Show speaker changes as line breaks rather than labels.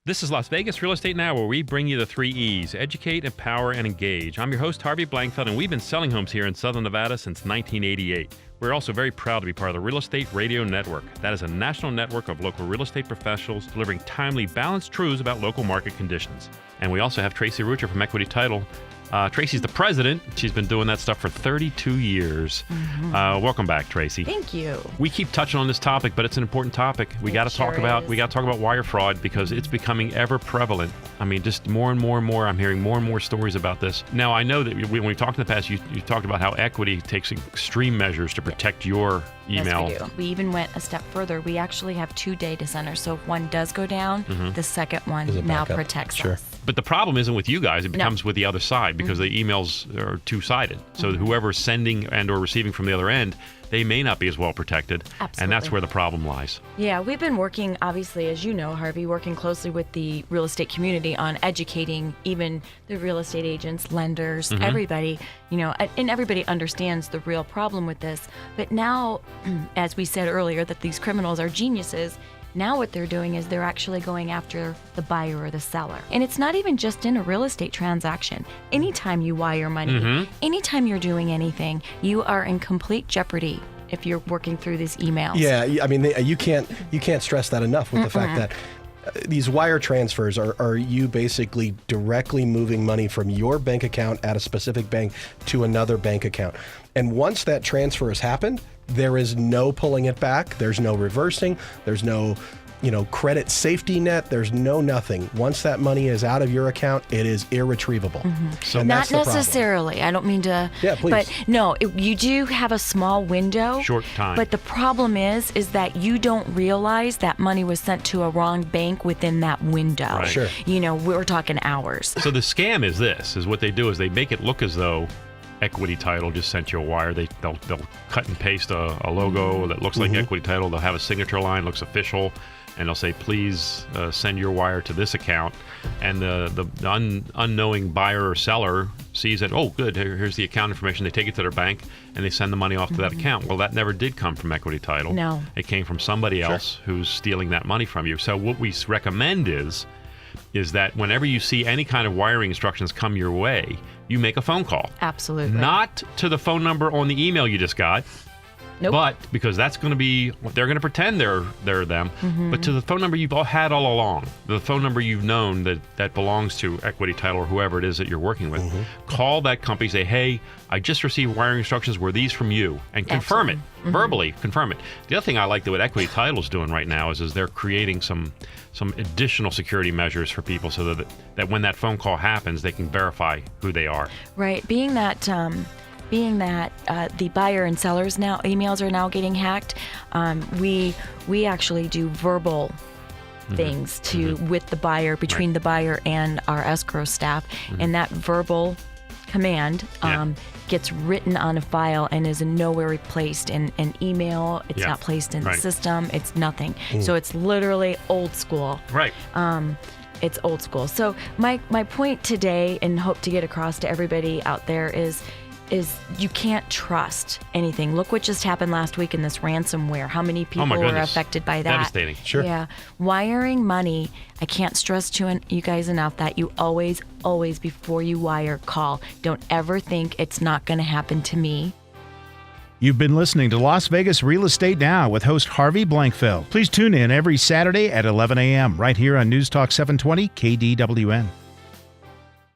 This is Las Vegas Real Estate Now, where we bring you the 3 E's: educate, empower, and engage. I'm your host, Harvey Blankfeld, and we've been selling homes here in Southern Nevada since 1988. We're also very proud to be part of the Real Estate Radio Network. That is a national network of local real estate professionals delivering timely, balanced truths about local market conditions. And we also have Tracy Ruccia from Equity Title. Tracy's the president. She's been doing that stuff for 32 years. Welcome back, Tracy.
Thank you.
We keep touching on this topic, but it's an important topic. We got to talk about wire fraud because it's becoming ever prevalent. I mean, just more and more and more. I'm hearing more and more stories about this. Now, I know that when we talked in the past, you talked about how Equity takes extreme measures to protect your email.
Yes, we do. We even went a step further. We actually have 2 data centers. So if one does go down, the second one now protects us.
But the problem isn't with you guys. It becomes with the other side because the emails are two-sided. So whoever's sending and or receiving from the other end, they may not be as well protected.
Absolutely.
And that's where the problem lies.
Yeah, we've been working, obviously, as you know, Harvey, working closely with the real estate community on educating even the real estate agents, lenders, everybody, and everybody understands the real problem with this. But now, as we said earlier, that these criminals are geniuses. Now what they're doing is they're actually going after the buyer or the seller. And it's not even just in a real estate transaction. Anytime you wire money, anytime you're doing anything, you are in complete jeopardy if you're working through these emails.
Yeah, I mean, you can't stress that enough with the fact that these wire transfers are you basically directly moving money from your bank account at a specific bank to another bank account. And once that transfer has happened, there is no pulling it back. There's no reversing. There's no, credit safety net. There's no nothing. Once that money is out of your account, it is irretrievable. So
not necessarily. I don't mean to.
Yeah, please.
But no, you do have a small window.
Short time.
But the problem is that you don't realize that money was sent to a wrong bank within that window.
Right.
Sure.
We're talking hours.
So the scam is what they do is they make it look as though Equity Title just sent you a wire. They'll cut and paste a logo that looks like Equity Title. They'll have a signature line, looks official, and they'll say, please send your wire to this account. And the unknowing buyer or seller sees that, oh, good, here's the account information. They take it to their bank, and they send the money off to that account. Well, that never did come from Equity Title.
No.
It came from somebody else who's stealing that money from you. So what we recommend is that whenever you see any kind of wiring instructions come your way, you make a phone call.
Absolutely.
Not to the phone number on the email you just got.
Nope.
But because that's going to be, they're going to pretend they're them, but to the phone number you've had all along, the phone number you've known that belongs to Equity Title or whoever it is that you're working with, call that company, say, hey, I just received wiring instructions. Were these from you? And confirm it, verbally confirm it. The other thing I like that what Equity Title is doing right now is they're creating some additional security measures for people so that when that phone call happens, they can verify who they are.
Right. Being that the buyer and sellers now emails are now getting hacked, we actually do verbal things with the buyer, between the buyer and our escrow staff, and that verbal command gets written on a file and is nowhere placed in an email. It's not placed in the system. It's nothing. So it's literally old school.
Right.
It's old school. So my point today, and hope to get across to everybody out there, is you can't trust anything. Look what just happened last week in this ransomware. How many people were affected by that?
Devastating.
Sure.
Yeah. Wiring money, I can't stress to you guys enough that you always, before you wire, call. Don't ever think it's not going to happen to me.
You've been listening to Las Vegas Real Estate Now with host Harvey Blankfeld. Please tune in every Saturday at 11 a.m. right here on News Talk 720 KDWN.